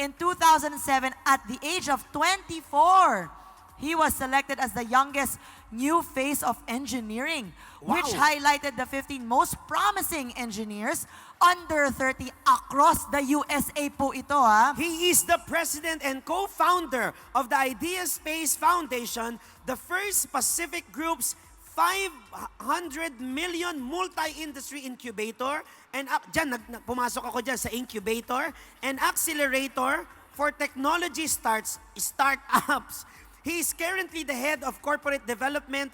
In 2007, at the age of 24, he was selected as the youngest new face of engineering, which highlighted the 15 most promising engineers under 30 across the USA po ito, ha? He is the president and co-founder of the Idea Space Foundation, the first Pacific Group's 500 million multi-industry incubator, and pumasok ako dyan sa incubator, and accelerator for technology startups. He is currently the head of corporate development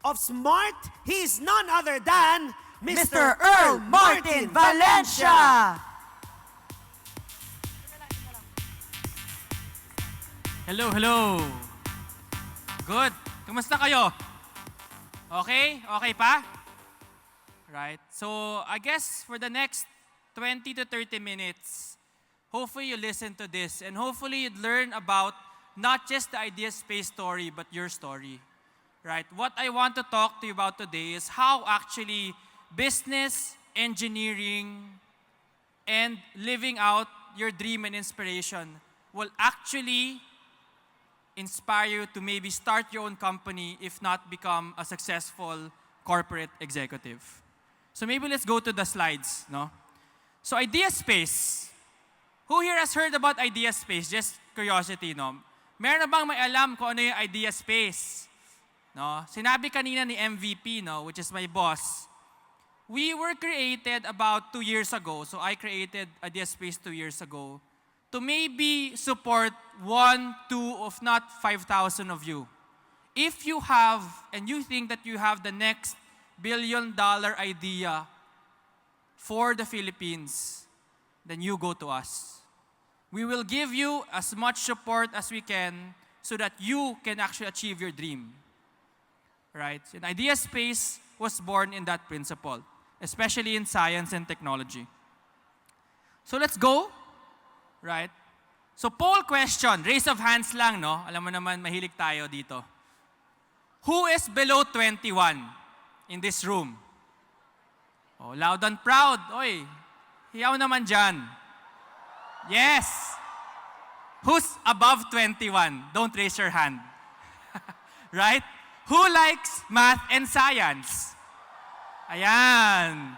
of Smart. He is none other than Mr. Earl Martin Valencia. Hello, hello. Good. Kumusta kayo? Okay? Okay pa? Right. So, I guess for the next 20 to 30 minutes, hopefully you listen to this and hopefully you'd learn about not just the Idea Space story, but your story. Right? What I want to talk to you about today is how actually business, engineering, and living out your dream and inspiration will actually inspire you to maybe start your own company, if not become a successful corporate executive. So maybe let's go to the slides, no? So Idea Space. Who here has heard about Idea Space? Just curiosity, no? Meron na bang may alam kung ano yung Idea Space? No? Sinabi kanina ni MVP, no, which is my boss. We were created about 2 years ago. So I created Idea Space 2 years ago to maybe support 1, 2, if not 5,000 of you. If you have, and you think that you have the next billion-dollar idea for the Philippines, then you go to us. We will give you as much support as we can so that you can actually achieve your dream. Right? And Idea Space was born in that principle, especially in science and technology. So let's go. Right? So poll question, raise of hands lang, no? Alam mo naman, mahilig tayo dito. Who is below 21 in this room? Oh, loud and proud. Oy, hiyaw naman dyan. Yes. Who's above 21? Don't raise your hand. Right? Who likes math and science? Ayan.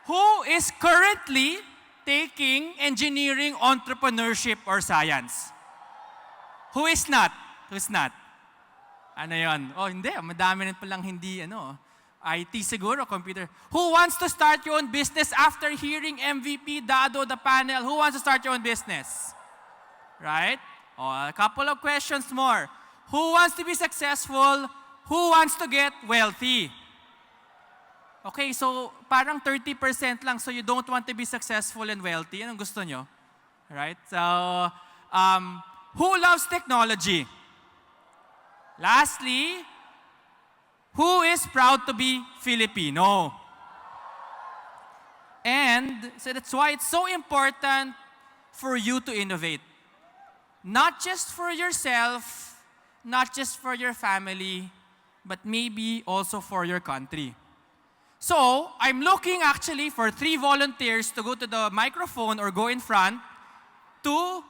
Who is currently taking engineering, entrepreneurship, or science? Who is not? Who's not? Ano yon? Oh, hindi. Madami rin palang hindi, IT siguro, computer. Who wants to start your own business after hearing MVP, Dado, the panel? Who wants to start your own business? Right? Oh, a couple of questions more. Who wants to be successful? Who wants to get wealthy? Okay, so parang 30% lang, so you don't want to be successful and wealthy. Anong gusto nyo? Right? So, who loves technology? Lastly, who is proud to be Filipino? And so that's why it's so important for you to innovate. Not just for yourself, not just for your family, but maybe also for your country. So, I'm looking actually for 3 volunteers to go to the microphone or go in front to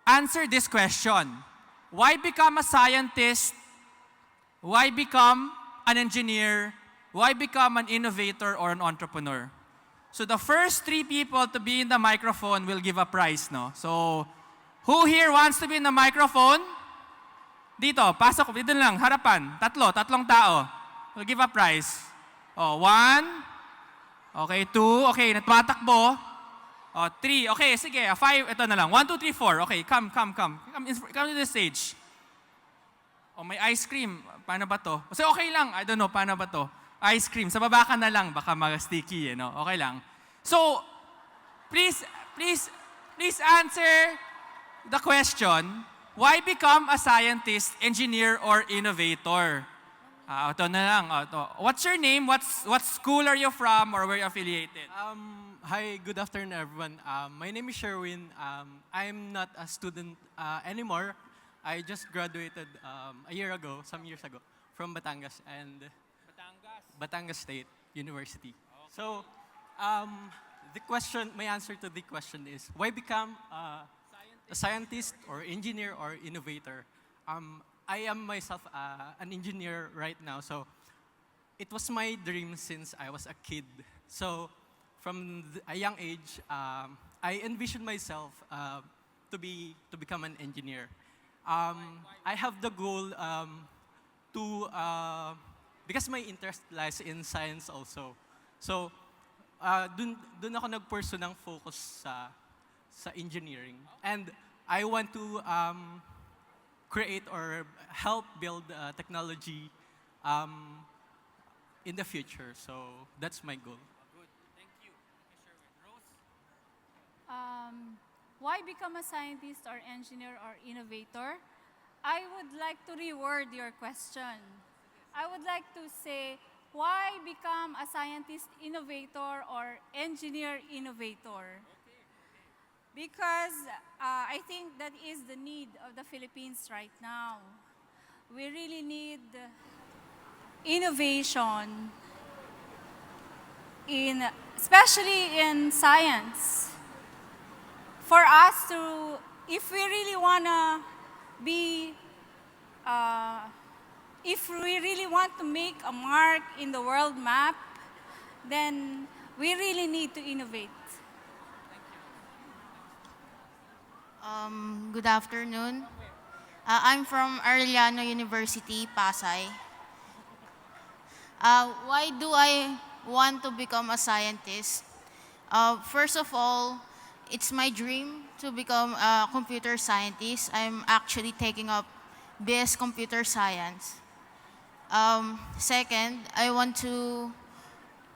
answer this question. Why become a scientist? Why become an engineer? Why become an innovator or an entrepreneur? So the first 3 people to be in the microphone will give a prize, no? So, who here wants to be in the microphone? Dito, pasok, dito lang, harapan. Tatlong tao. We'll give a prize. Oh, 1. Okay, 2. Okay, tumatakbo. Oh, 3. Okay, sige, 5. Ito na lang. 1, 2, 3, 4. Okay, come. Come to the stage. Oh, may ice cream. Paano ba to? So, okay lang. I don't know, paano ba to? Ice cream. Sa baba ka na lang. Baka mag-sticky, no? Okay lang. So, please answer the question, why become a scientist, engineer, or innovator? Ito na lang. What's your name? What school are you from or where are you affiliated? Hi, good afternoon, everyone. My name is Sherwin. I'm not a student anymore. I just graduated a year ago, some years ago, from Batangas and Batangas State University. Okay. So, my answer to the question is, why become a scientist or engineer or innovator? I am myself an engineer right now, so it was my dream since I was a kid. So from a young age, I envisioned myself to become an engineer. I have the goal to, because my interest lies in science also. So dun ako nag-pursue ng focus sa engineering. And I want to create or help build technology in the future. So that's my goal. Good. Thank you. Sherwin. Rose? Why become a scientist or engineer or innovator? I would like to reword your question. I would like to say, why become a scientist innovator or engineer innovator? Because I think that is the need of the Philippines right now. We really need innovation, especially in science. For us to, if we really wanna be, if we really want to make a mark in the world map, then we really need to innovate. Good afternoon. I'm from Arellano University, Pasay. Why do I want to become a scientist? First of all, it's my dream to become a computer scientist. I'm actually taking up BS Computer Science. Second, I want to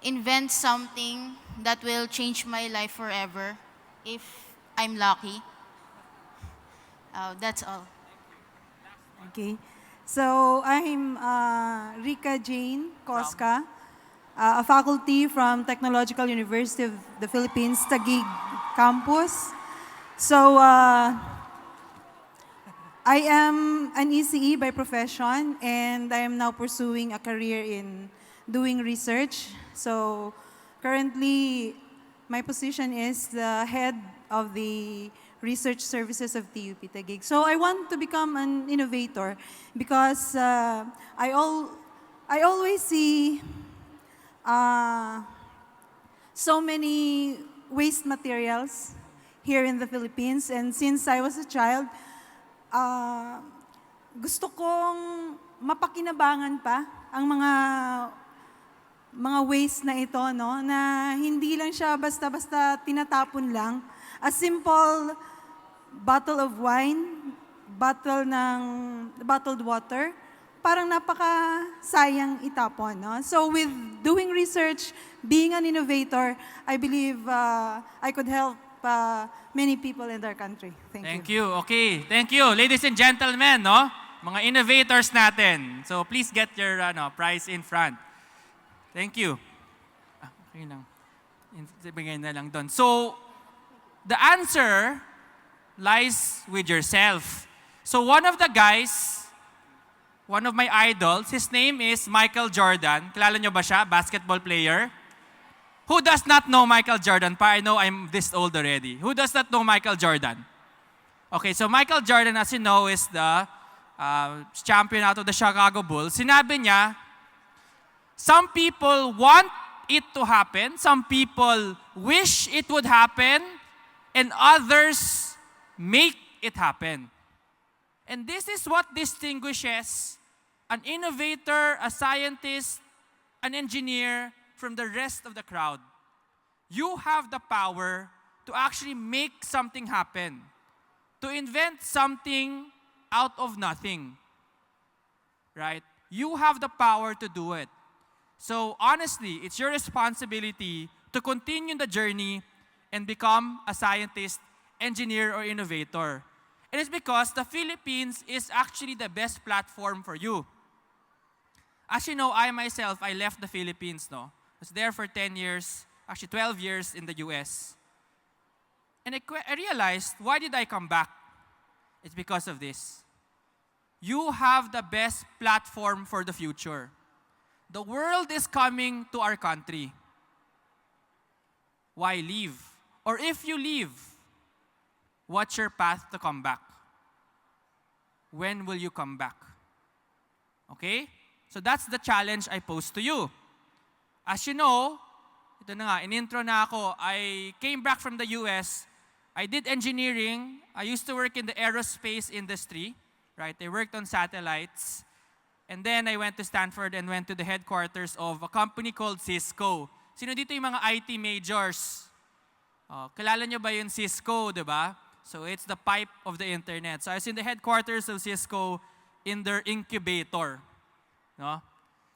invent something that will change my life forever if I'm lucky. That's all. Okay. So I'm Rika Jane Cosca, a faculty from Technological University of the Philippines, Taguig campus. So I am an ECE by profession, and I am now pursuing a career in doing research. So currently, my position is the head of the research services of TUP Taguig. So I want to become an innovator because I always see so many waste materials here in the Philippines. And since I was a child, gusto kong mapakinabangan pa ang mga waste na ito, no? Na hindi lang siya basta-basta tinatapon lang. A simple bottle of wine, bottled water, parang napaka-sayang itapon. No? So with doing research, being an innovator, I believe I could help many people in our country. Thank you. Okay, thank you. Ladies and gentlemen, no? Mga innovators natin. So please get your prize in front. Thank you. Okay lang. Ibigay na lang doon. So, the answer lies with yourself. So one of the guys, one of my idols, his name is Michael Jordan. Kilala nyo ba siya? Basketball player. Who does not know Michael Jordan? I know I'm this old already. Who does not know Michael Jordan? Okay, so Michael Jordan, as you know, is the champion out of the Chicago Bulls. Sinabi niya, some people want it to happen, some people wish it would happen, and others make it happen. And this is what distinguishes an innovator, a scientist, an engineer from the rest of the crowd. You have the power to actually make something happen, to invent something out of nothing, right? You have the power to do it. So honestly, it's your responsibility to continue the journey and become a scientist, engineer, or innovator. And it's because the Philippines is actually the best platform for you. As you know, I myself, I left the Philippines, no? I was there for 10 years, actually 12 years in the US. And I realized, why did I come back? It's because of this. You have the best platform for the future. The world is coming to our country. why leave? Or if you leave, what's your path to come back? When will you come back? Okay? So that's the challenge I pose to you. As you know, ito na nga, in-intro na ako, I came back from the US. I did engineering. I used to work in the aerospace industry. Right? I worked on satellites. And then I went to Stanford and went to the headquarters of a company called Cisco. Sino dito yung mga IT majors? Kilala nyo ba yung Cisco, di ba? So it's the pipe of the internet. So I was in the headquarters of Cisco in their incubator. No?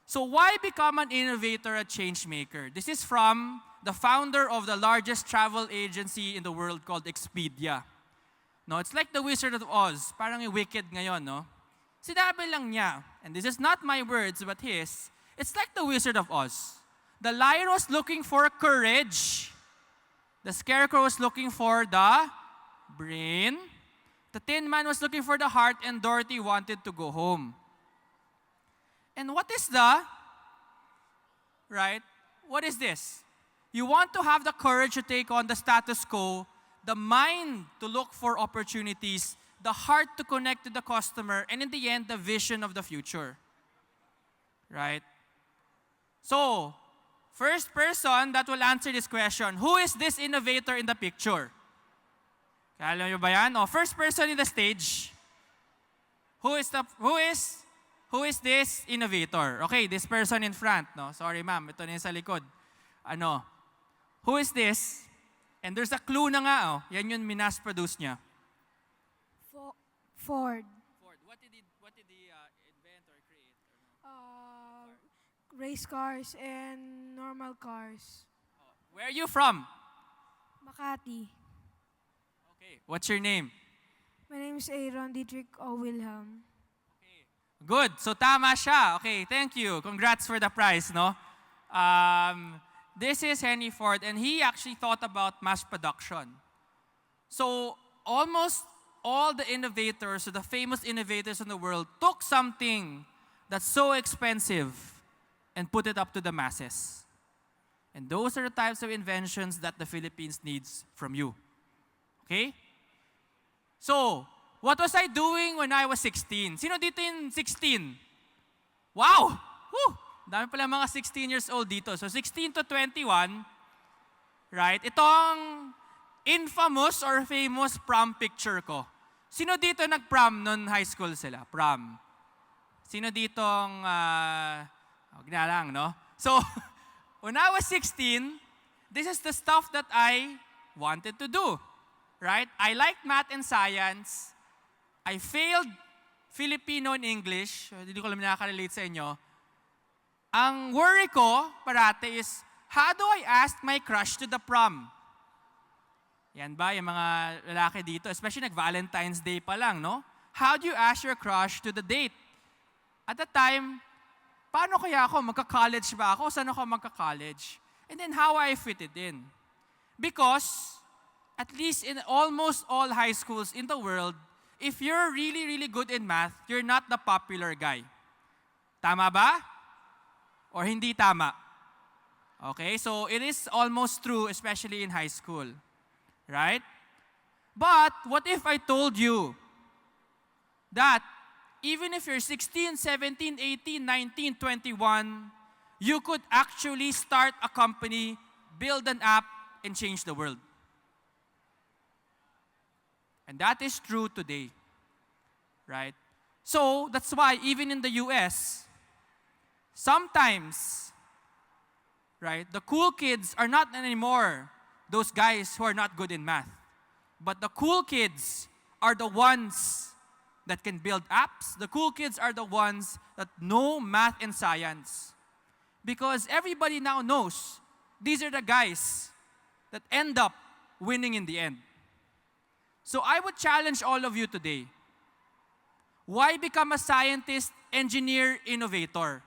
So why become an innovator, a change maker? This is from the founder of the largest travel agency in the world called Expedia. No, it's like the Wizard of Oz. Parang yung Wicked ngayon, no? Sinabi lang niya, and this is not my words but his, it's like the Wizard of Oz. The lion was looking for courage. The scarecrow was looking for the brain. The Tin Man was looking for the heart, and Dorothy wanted to go home. And what is what is this? You want to have the courage to take on the status quo, the mind to look for opportunities, the heart to connect to the customer, and in the end, the vision of the future. Right? So, first person that will answer this question, who is this innovator in the picture? Alam niyo ba yan? First person in the stage. Who is this innovator? Okay, this person in front, no? Sorry, ma'am, ito na yung sa likod. Who is this? And there's a clue na nga, yan yung minas produce niya. Ford. Ford. What did he invent or create? Race cars and normal cars. Where are you from? Makati. Okay. What's your name? My name is Aaron Dietrich O. Wilhelm. Good. So tama siya. Okay, thank you. Congrats for the prize, no? This is Henry Ford, and he actually thought about mass production. So almost all the innovators, or the famous innovators in the world, took something that's so expensive and put it up to the masses. And those are the types of inventions that the Philippines needs from you. Okay? So, what was I doing when I was 16? Sino dito yung 16? Wow! Woo! Dami pala mga 16 years old dito. So 16 to 21, right? Itong infamous or famous prom picture ko. Sino dito nag-prom noon high school sila? Prom. Sino ditong, wag na lang, no? So, when I was 16, this is the stuff that I wanted to do, right? I liked math and science. I failed Filipino and English. Hindi ko alam nakaka-relate sa inyo. Ang worry ko parate is, how do I ask my crush to the prom? Yan ba, yung mga lalaki dito, especially nag-Valentine's Day pa lang, no? How do you ask your crush to the date? At the time, paano kaya ako? Magka-college ba ako? Saan ako magka-college? And then how I fit it in? Because, at least in almost all high schools in the world, if you're really, really good in math, you're not the popular guy. Tama ba? Or hindi tama? Okay, so it is almost true, especially in high school. Right? But, what if I told you that even if you're 16, 17, 18, 19, 21, you could actually start a company, build an app, and change the world? And that is true today. Right? So, that's why even in the US, sometimes, right, the cool kids are not anymore those guys who are not good in math. But the cool kids are the ones that can build apps. The cool kids are the ones that know math and science. Because everybody now knows these are the guys that end up winning in the end. So I would challenge all of you today. Why become a scientist, engineer, innovator?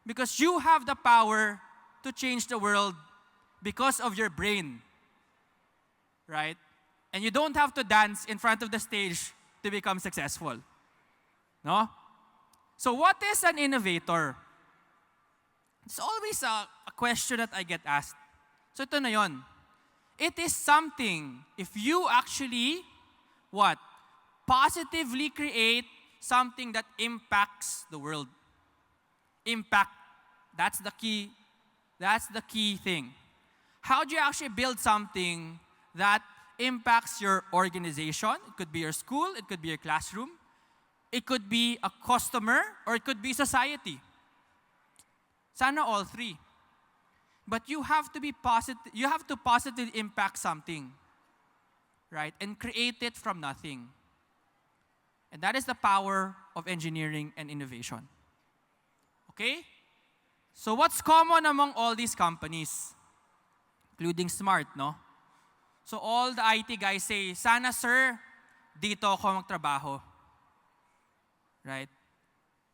Because you have the power to change the world because of your brain. Right? And you don't have to dance in front of the stage to become successful. No? So what is an innovator? It's always a question that I get asked. So ito na yon. it is something, if you actually, what? Positively create something that impacts the world. Impact, that's the key thing. How do you actually build something that impacts your organization? It could be your school, it could be your classroom, it could be a customer, or it could be society. Sana all three. But you have to be positive, you have to positively impact something, right? And create it from nothing. And that is the power of engineering and innovation. Okay? So what's common among all these companies? Including Smart, no? So all the IT guys say, sana sir, dito ako magtrabaho. Right?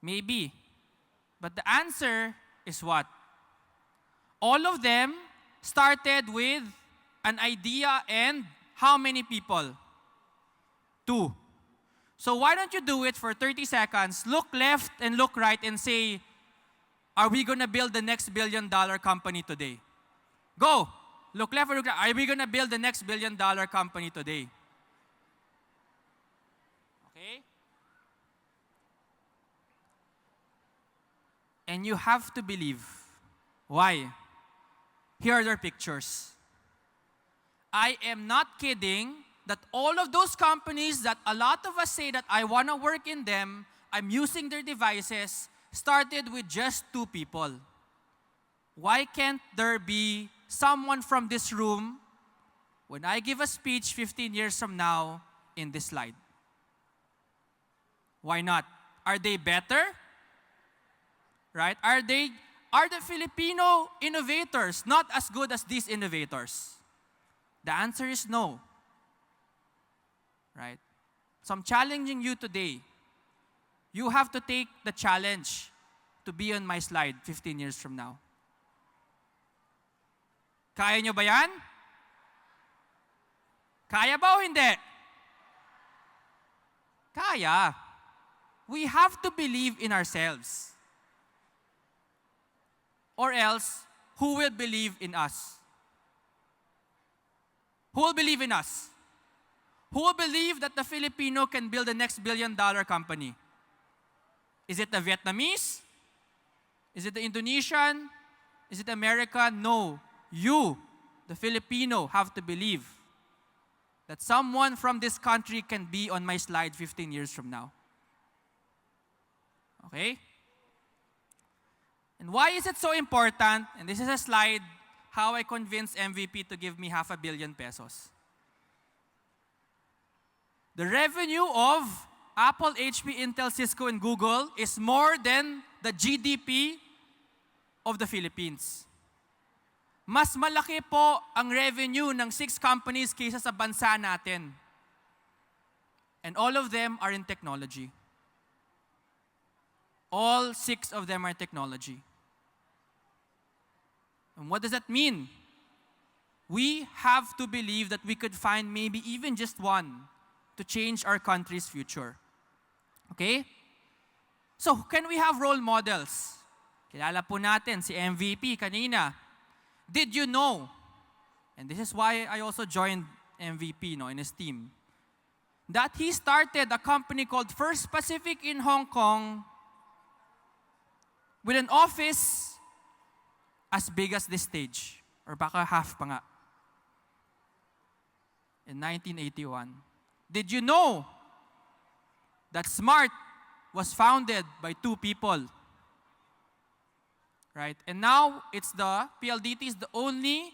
Maybe. But the answer is what? All of them started with an idea and how many people? 2. So why don't you do it for 30 seconds, look left and look right and say, are we going to build the next billion-dollar company today? Go! Look left or look right. Are we going to build the next billion-dollar company today? Okay? And you have to believe. Why? Here are their pictures. I am not kidding that all of those companies that a lot of us say that I want to work in them, I'm using their devices, started with just 2 people. Why can't there be someone from this room when I give a speech 15 years from now in this slide? Why not? Are they better? Right? Are the Filipino innovators not as good as these innovators? The answer is no. Right? So I'm challenging you today. You have to take the challenge to be on my slide 15 years from now. Kaya nyo ba yan? Kaya ba o hindi? Kaya. We have to believe in ourselves. Or else, who will believe in us? Who will believe in us? Who will believe that the Filipino can build the next billion-dollar company? Is it the Vietnamese? Is it the Indonesian? Is it American? No. You, the Filipino, have to believe that someone from this country can be on my slide 15 years from now. Okay? And why is it so important? And this is a slide how I convinced MVP to give me $500 million pesos. The revenue of Apple, HP, Intel, Cisco, and Google is more than the GDP of the Philippines. Mas malaki po ang revenue ng 6 companies kaysa sa bansa natin. And all of them are in technology. All 6 of them are technology. And what does that mean? We have to believe that we could find maybe even just one to change our country's future. Okay? So, can we have role models? Kilala po natin si MVP kanina. Did you know? And this is why I also joined MVP in his team. That he started a company called First Pacific in Hong Kong with an office as big as this stage. Or baka half pa nga. In 1981. Did you know that Smart was founded by 2 people? Right? And now, PLDT is the only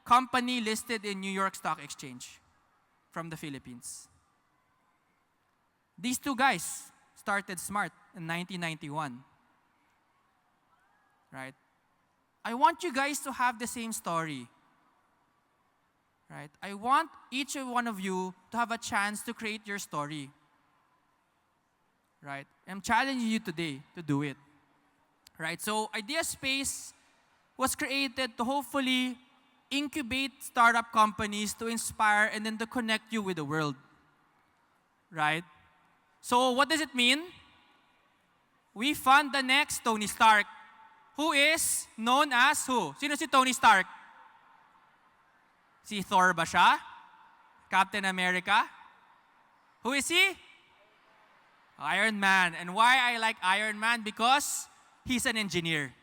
company listed in New York Stock Exchange from the Philippines. These 2 guys started Smart in 1991. Right? I want you guys to have the same story. Right? I want each and one of you to have a chance to create your story. Right? I'm challenging you today to do it. Right? So, Idea Space was created to hopefully incubate startup companies to inspire and then to connect you with the world. Right? So, what does it mean? We fund the next Tony Stark, who is known as who? Sino si Tony Stark? Si Thor ba siya? Captain America? Who is he? Iron Man. And why I like Iron Man? Because he's an engineer.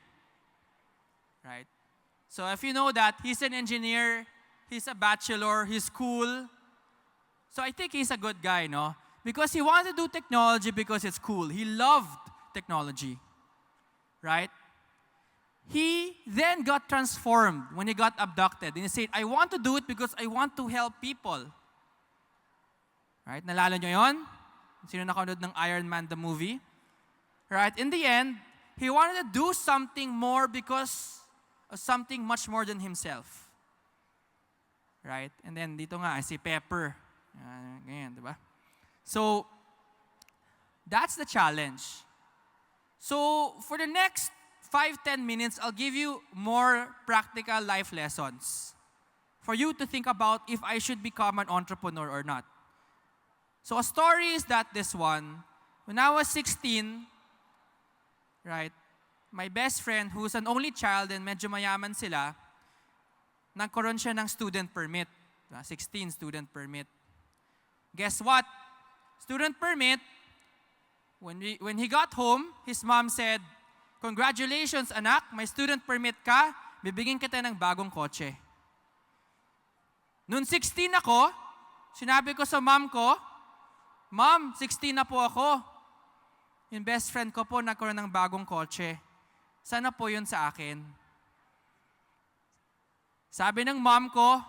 Right? So if you know that, he's an engineer, he's a bachelor, he's cool. So I think he's a good guy, no? Because he wanted to do technology because it's cool. He loved technology. Right? He then got transformed when he got abducted. And he said, I want to do it because I want to help people. Right? Nalala nyo yun? Sino nakanood ng Iron Man the movie? Right? In the end, he wanted to do something more because of something much more than himself. Right? And then dito nga, si Pepper. Ganyan, di ba? So, that's the challenge. So, for the next 5-10 minutes, I'll give you more practical life lessons for you to think about if I should become an entrepreneur or not. So, a story is that this one, when I was 16, right, my best friend, who's an only child and medyo mayaman sila, nagkaroon siya ng student permit. 16 student permit. Guess what? Student permit, when he got home, his mom said, congratulations anak, may student permit ka, bibigyan kita ng bagong kotse. Noon 16 ako, sinabi ko sa mom ko, Mom, 16 na po ako. Yung best friend ko po nagkaroon ng bagong kotse. Sana po yun sa akin. Sabi ng mom ko,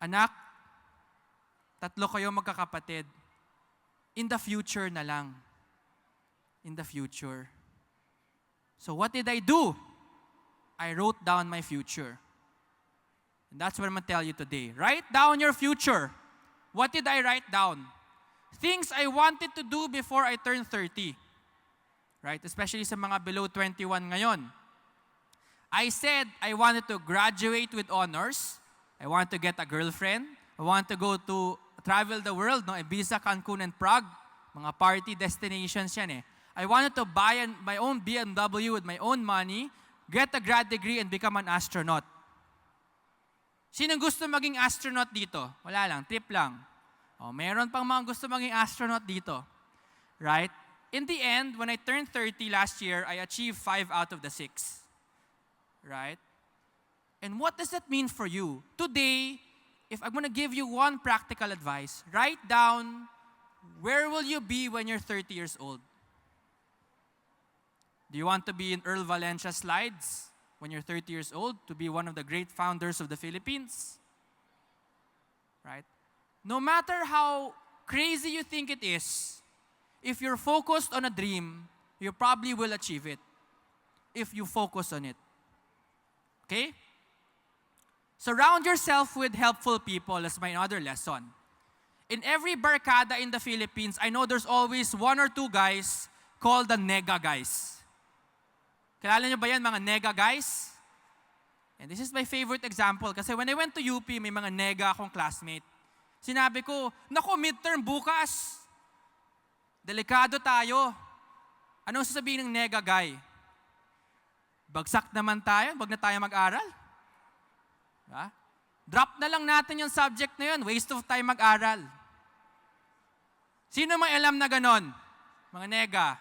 anak, 3 kayo magkakapatid. In the future na lang. In the future. So what did I do? I wrote down my future. And that's what I'm going to tell you today. Write down your future. What did I write down? Things I wanted to do before I turned 30. Right? Especially sa mga below 21 ngayon. I said I wanted to graduate with honors. I want to get a girlfriend. I want to go to travel the world, no? Ibiza, Cancun, and Prague. Mga party destinations yan eh. I wanted to buy my own BMW with my own money, get a grad degree, and become an astronaut. Sinong gusto maging astronaut dito? Wala lang, trip lang. Oh, meron pang mga gusto maging astronaut dito. Right? In the end, when I turned 30 last year, I achieved 5 out of the 6. Right? And what does that mean for you? Today, if I'm going to give you one practical advice, write down where will you be when you're 30 years old? Do you want to be in Earl Valencia's slides when you're 30 years old, to be one of the great founders of the Philippines? Right? No matter how crazy you think it is, if you're focused on a dream, you probably will achieve it if you focus on it. Okay? Surround yourself with helpful people. That's my other lesson. In every barkada in the Philippines, I know there's always 1 or 2 guys called the nega guys. Kilala niyo ba yan, mga nega guys? And this is my favorite example kasi when I went to UP, may mga nega akong classmate. Sinabi ko, naku, midterm bukas. Delikado tayo. Anong sasabihin ng nega guy? Bagsak naman tayo, wag na tayo mag-aral. Diba? Drop na lang natin yung subject na yun. Waste of time mag-aral. Sino may alam na ganon? Mga nega.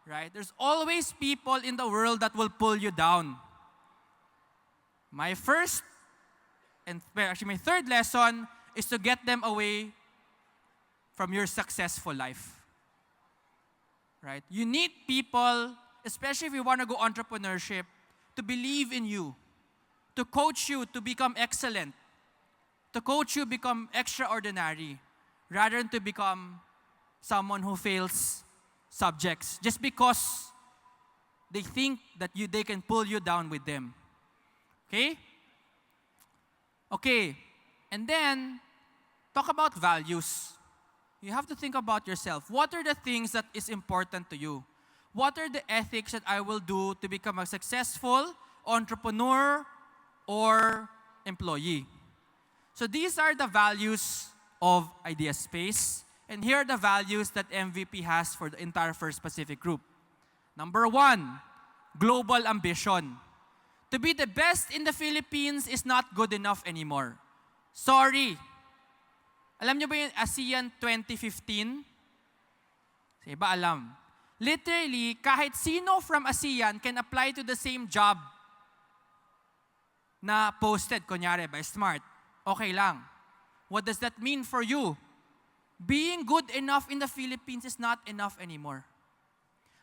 Right? There's always people in the world that will pull you down. My third lesson is to get them away from your successful life. Right? You need people, especially if you want to go entrepreneurship, to believe in you, to coach you to become excellent, to coach you become extraordinary, rather than to become someone who fails subjects just because they think that they can pull you down with them. Okay? Okay. And then, talk about values. You have to think about yourself. What are the things that is important to you? What are the ethics that I will do to become a successful entrepreneur or employee? So these are the values of Idea Space. And here are the values that MVP has for the entire First Pacific Group. Number 1, global ambition. To be the best in the Philippines is not good enough anymore. Sorry. Alam niyo ba yung ASEAN 2015? Sa iba alam. Literally, kahit sino from ASEAN can apply to the same job na posted, kunyari, by Smart. Okay lang. What does that mean for you? Being good enough in the Philippines is not enough anymore.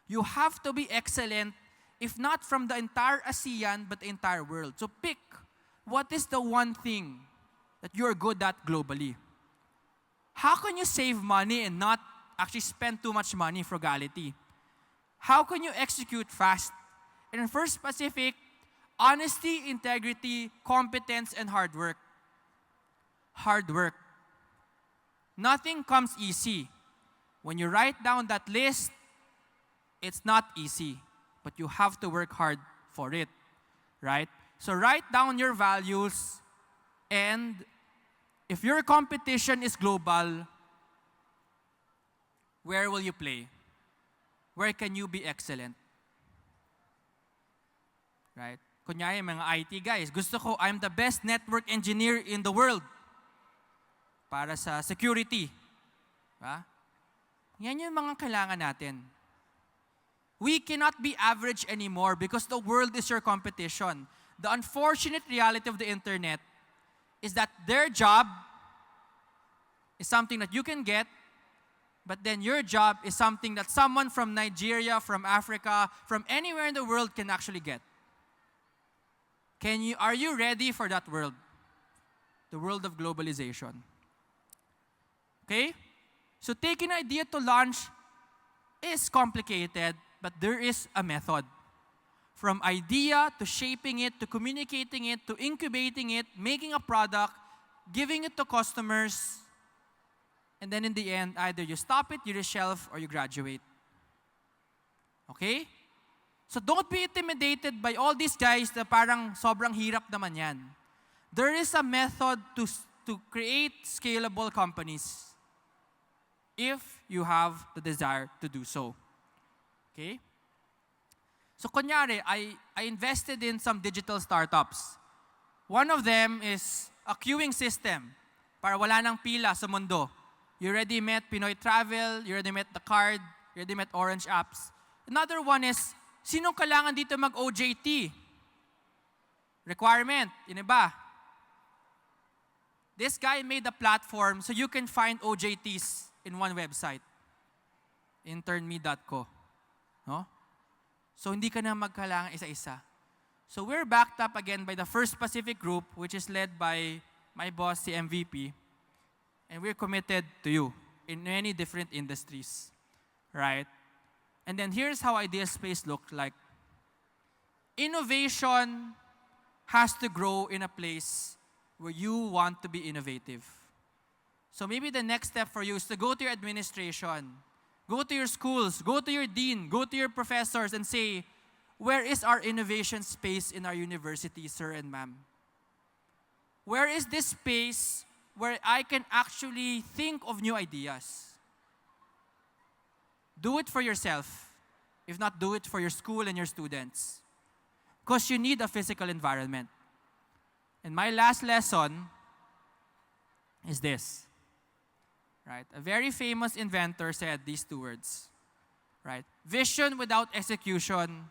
You have to be excellent, if not from the entire ASEAN, but the entire world. So pick, what is the one thing that you're good at globally? How can you save money and not actually spend too much money? Frugality. How can you execute fast? And in First Pacific, honesty, integrity, competence, and hard work. Hard work. Nothing comes easy. When you write down that list, it's not easy, but you have to work hard for it, right? So write down your values, and if your competition is global, where will you play? Where can you be excellent? Right? Kunyari, mga IT guys, gusto ko, I'm the best network engineer in the world para sa security. Diba? Yan yung mga kailangan natin. We cannot be average anymore because the world is your competition. The unfortunate reality of the internet is that their job is something that you can get, but then your job is something that someone from Nigeria, from Africa, from anywhere in the world can actually get. Are you ready for that world? The world of globalization. Okay? So taking an idea to launch is complicated, but there is a method. From idea to shaping it, to communicating it, to incubating it, making a product, giving it to customers, and then in the end, either you stop it, you reshelf, or you graduate. Okay? So don't be intimidated by all these guys na parang sobrang hirap naman yan. There is a method to create scalable companies if you have the desire to do so. Okay? So kunyari, I invested in some digital startups. One of them is a queuing system para wala nang pila sa mundo. You already met Pinoy Travel, you already met The Card, you already met Orange Apps. Another one is, sinong kailangan dito mag-OJT? Requirement, yun ba? This guy made a platform so you can find OJTs in one website. internme.co. No? So hindi ka na magkailangan isa-isa. So we're backed up again by the First Pacific Group, which is led by my boss, the MVP. And we're committed to you in many different industries, right? And then here's how Idea Space looked like. Innovation has to grow in a place where you want to be innovative. So maybe the next step for you is to go to your administration, go to your schools, go to your dean, go to your professors and say, where is our innovation space in our university, sir and ma'am? Where is this space where I can actually think of new ideas? Do it for yourself. If not, do it for your school and your students. Because you need a physical environment. And my last lesson is this. Right? A very famous inventor said these two words. Right? Vision without execution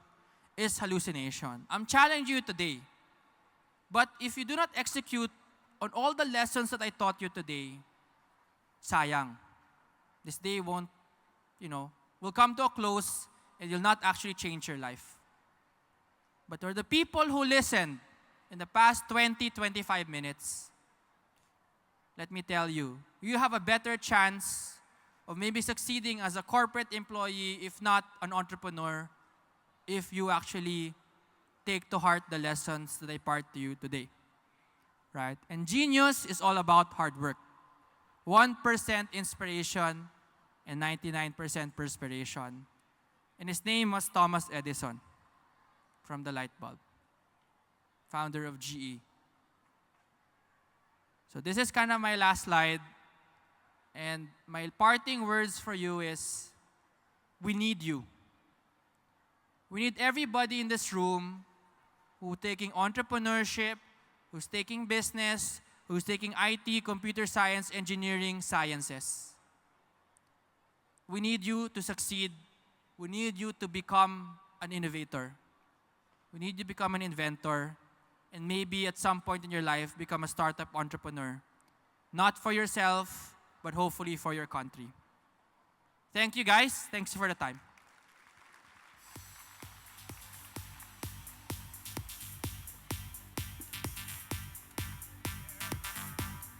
is hallucination. I'm challenging you today. But if you do not execute on all the lessons that I taught you today, sayang. This day will come to a close and you'll not actually change your life. But for the people who listened in the past 20, 25 minutes, let me tell you, you have a better chance of maybe succeeding as a corporate employee, if not an entrepreneur, if you actually take to heart the lessons that I impart to you today. Right? And genius is all about hard work. 1% inspiration and 99% perspiration. And his name was Thomas Edison from the light bulb, founder of GE. So this is kind of my last slide. And my parting words for you is, we need you. We need everybody in this room who's taking entrepreneurship, who's taking business, who's taking IT, computer science, engineering, sciences. We need you to succeed. We need you to become an innovator. We need you to become an inventor, and maybe at some point in your life, become a startup entrepreneur. Not for yourself, but hopefully for your country. Thank you, guys. Thanks for the time.